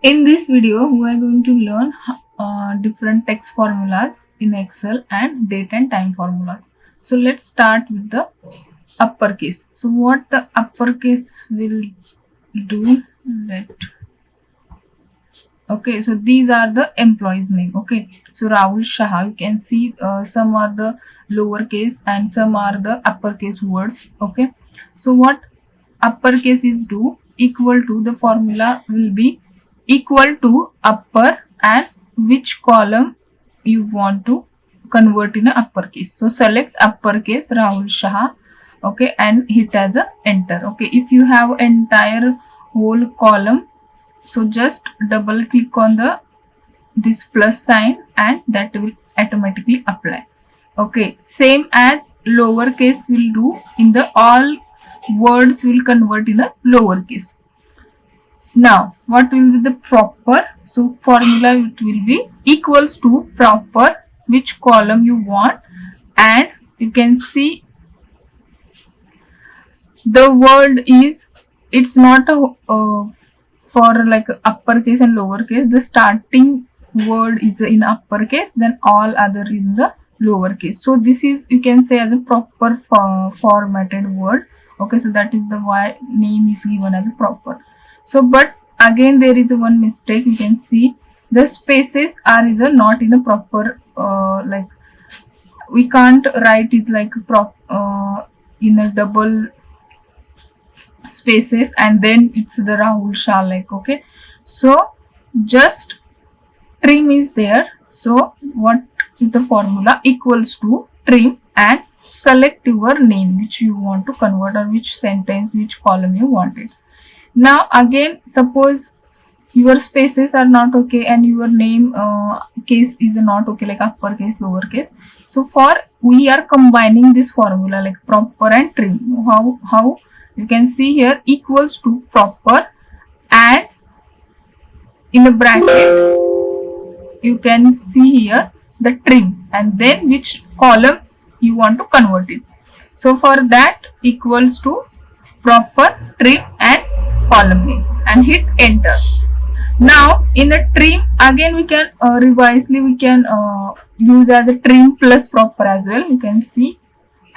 In this video, we are going to learn different text formulas in Excel and date and time formulas. So let's start with the uppercase. So what the uppercase will do? Okay, so these are the employees name. Okay, so Rahul Shah, you can see some are the lowercase and some are the uppercase words. Okay, so what uppercase is do equal to, the formula will be equal to upper and which column you want to convert in a uppercase. So select uppercase Rahul Shah, okay, and hit as a enter. Okay, if you have entire whole column, so just double click on the this plus sign and that will automatically apply. Okay, same as lowercase will do, in the all words will convert in a lowercase. Now what will be the proper? So formula, it will be equals to proper which column you want, and you can see the word is, it's not a for like uppercase and lowercase. The starting word is in uppercase, then all other in the lowercase. So this is, you can say, as a proper formatted word. Okay, so that is the why name is given as a proper. So but again there is a one mistake. You can see the spaces are is a not in a proper like we can't write is like in a double spaces and then it's the Rahul Shah, like. Okay, so just trim is there. So what is the formula? Equals to trim and select your name which you want to convert, or which sentence, which column you want it. Now again, suppose your spaces are not okay and your name case is not okay, like uppercase, lowercase. So for we are combining this formula like proper and trim. How you can see here, equals to proper and in a bracket you can see here the trim and then which column you want to convert it. So for that, equals to proper, trim and column name and hit enter. Now in a trim, again we can revisely we can use as a trim plus proper as well. You can see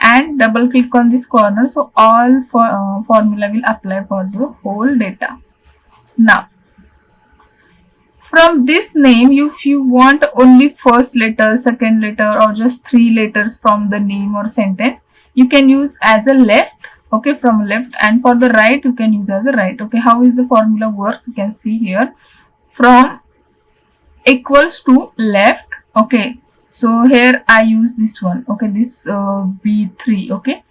and double click on this corner, so all formula will apply for the whole data. Now from this name, if you want only first letter, second letter, or just 3 letters from the name or sentence, you can use as a left. Okay, from left, and for the right you can use as a right. Okay, how is the formula works? You can see here, from equals to left. Okay, so here I use this one. Okay, this B3. Okay,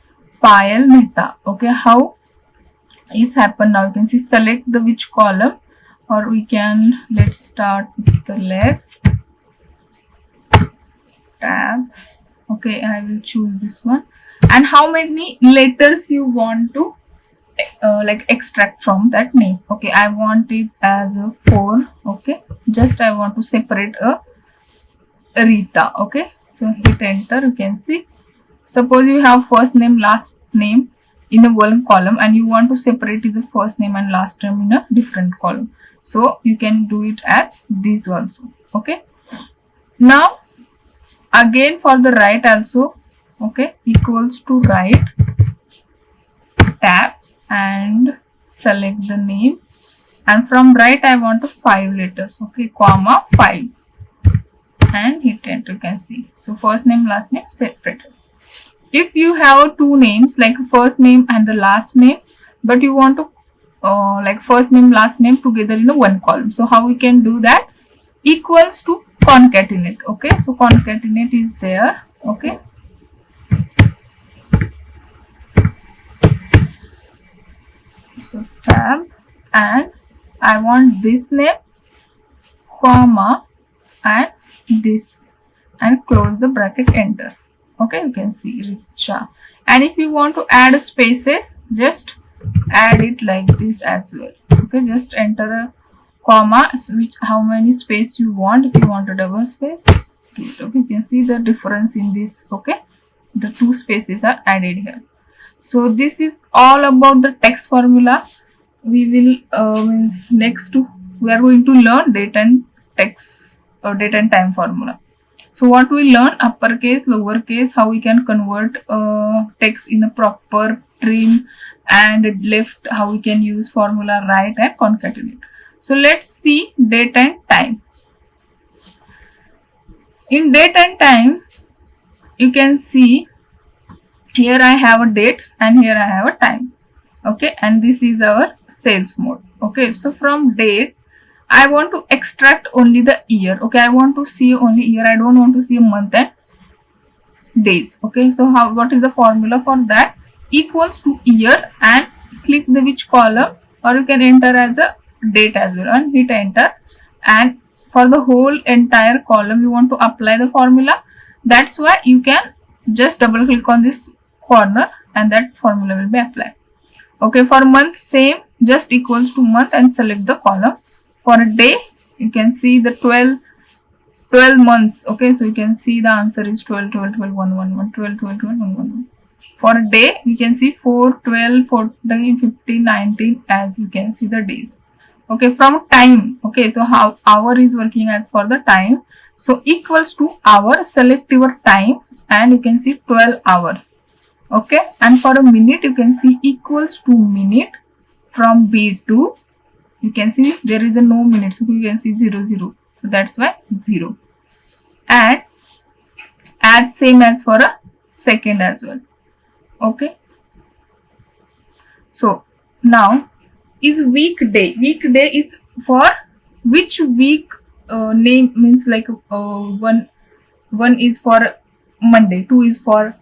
Payal Mehta. Okay, how it's happened now? You can see select the which column, or we can, let's start with the left tab. Okay, I will choose this one. And how many letters you want to like extract from that name? Okay, I want it as a 4. Okay, just I want to separate a Rita. Okay, so hit enter. You can see, suppose you have first name, last name in a one column and you want to separate is the first name and last name in a different column. So you can do it as this also. Okay, now again for the right also. Okay, equals to right tab and select the name, and from right I want to 5 letters. Okay, comma 5 and hit enter. You can see, so first name, last name separated. If you have two names like first name and the last name, but you want to like first name, last name together in a one column, so how we can do that? Equals to concatenate. Okay, so concatenate is there. Okay, so tab and I want this name, comma and this, and close the bracket, enter. Okay, you can see Richa. And if you want to add spaces, just add it like this as well. Okay, just enter a comma, which how many space you want. If you want a double space, do it. Okay, you can see the difference in this. Okay, the 2 spaces are added here. So this is all about the text formula. We will next we are going to learn date and text or date and time formula. So what we learn, uppercase, lowercase, how we can convert text in a proper trim, and left, how we can use formula, right, and concatenate. So let's see date and time. In date and time, you can see here I have a dates and here I have a time. Okay, and this is our sales mode. Okay, so from date, I want to extract only the year. Okay, I want to see only year. I don't want to see a month and days. Okay, so what is the formula for that? Equals to year, and click the which column, or you can enter as a date as well and hit enter. And for the whole entire column you want to apply the formula. That's why you can just double click on this corner and that formula will be applied. Okay, for month, same, just equals to month and select the column. For a day, you can see the 12 months. Okay, so you can see the answer is 12, 12, 12, 1, 1, 1, 12, 12, 12, 1, 1, 1. For a day, we can see 4, 12, 14, 15, 19, as you can see the days. Okay, from time, okay, so how hour is working as for the time. So equals to hour, select your time and you can see 12 hours. Okay, and for a minute, you can see equals to minute. From B2, you can see there is a no minute, so you can see 0, 0. So that's why 0. And add same as for a second as well. Okay, so now is weekday. Weekday is for which week. Name means like one is for Monday, 2 is for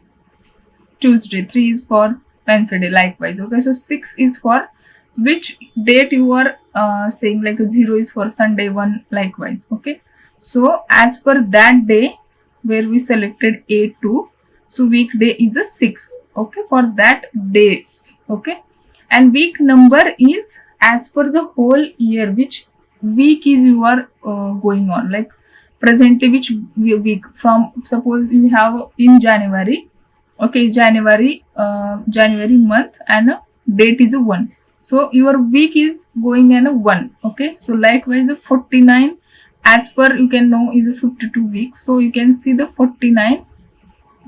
Tuesday, 3 is for Wednesday, likewise. Okay, so 6 is for which date you are saying, like 0 is for Sunday, 1 likewise. Okay, so as per that day where we selected A2, so weekday is a 6. Okay, for that date. Okay, and week number is as per the whole year, which week is you are going on, like presently which week. From suppose you have in January. Okay, January month and date is a 1. So your week is going in a 1. Okay, so likewise the 49 as per you can know is a 52 weeks. So you can see the 49,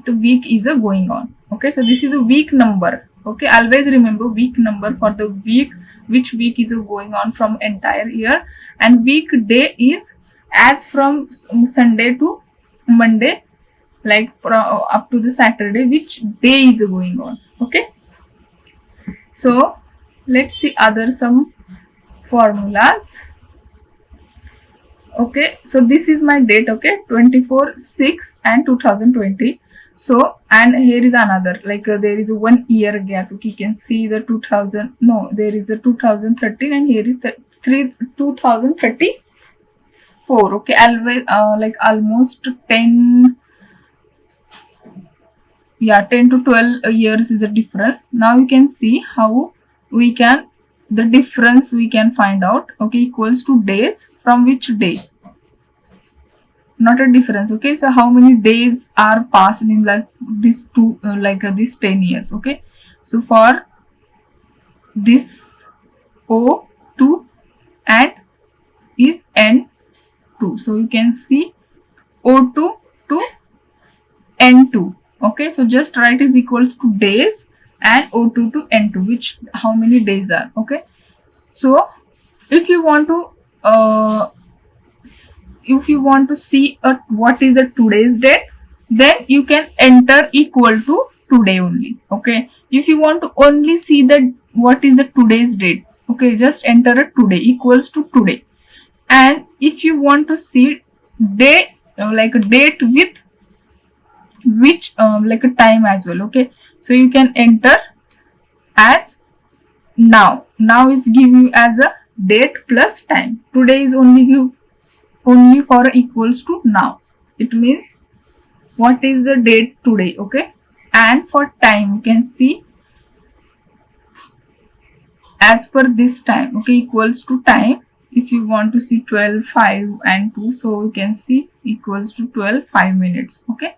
the week is a going on. Okay, so this is a week number. Okay, always remember week number for the week, which week is going on from entire year, and weekday is as from Sunday to Monday, like from up to the Saturday, which day is going on. Okay, so let's see other some formulas. Okay, so this is my date. Okay, 24/6 and 2020. So, and here is another, like there is a 1 year gap. Okay, you can see the 2000, no, there is a 2013 and here is the 2034. Okay, always like almost 10 to 12 years is the difference. Now you can see how we can, the difference we can find out. Okay, equals to days, from which day, not a difference. Okay, so how many days are passed in like this this 10 years. Okay, so for this O2 and is N2, so you can see O2 to N2. Okay, so just write is equals to days and O2 to N2, which how many days are. Okay, so if you want to see what is the today's date, then you can enter equal to today only. Okay, if you want to only see the what is the today's date, okay, just enter a today equals to today. And if you want to see day, like a date with which like a time as well. Okay, so you can enter as now. Now it's give you as a date plus time. Today is only for equals to now. It means what is the date today. Okay, and for time you can see as per this time. Okay, equals to time. If you want to see 12, 5 and 2, so you can see equals to 12, 5 minutes. Okay,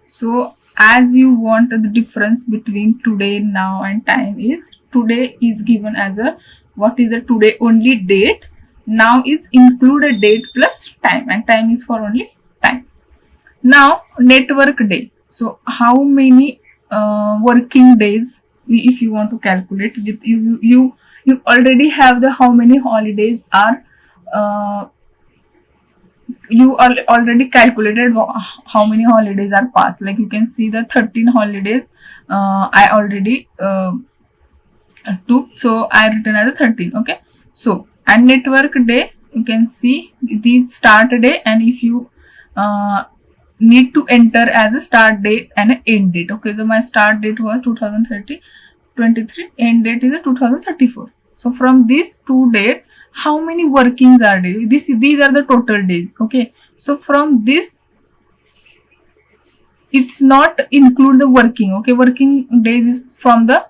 so as you want the difference between today, now and time is, today is given as a what is the today only date, now is include a date plus time, and time is for only time. Now network day. So how many working days, if you want to calculate, you already have the how many holidays are you already calculated how many holidays are passed. Like you can see the 13 holidays I already took, so I written as a 13. Okay, so and network day, you can see the start day, and if you need to enter as a start date and an end date. Okay, so my start date was 2023, end date is a 2034. So from these two dates, how many workings are there? These are the total days. Okay, so from this, it's not include the working. Okay, working days is from the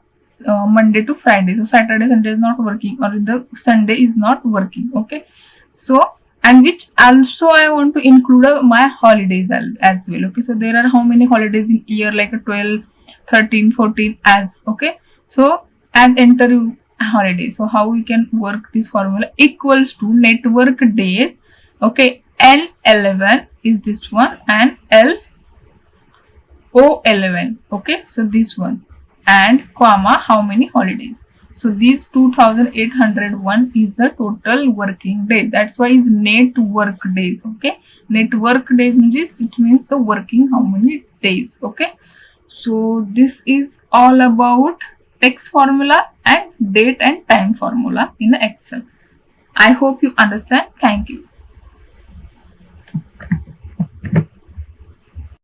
Monday to Friday. So Saturday, Sunday is not working, or the Sunday is not working. Okay, so and which also I want to include my holidays as well. Okay, so there are how many holidays in year, like a 12, 13, 14 as. Okay, so as enter holiday. So how we can work this formula? Equals to network days. Okay, L11 is this one, and LO11. Okay, so this one, and comma how many holidays. So these 2801 is the total working day. That's why is net work days. Okay, net work days means it means the working how many days. Okay, so this is all about text formula and date and time formula in Excel. I hope you understand. Thank you.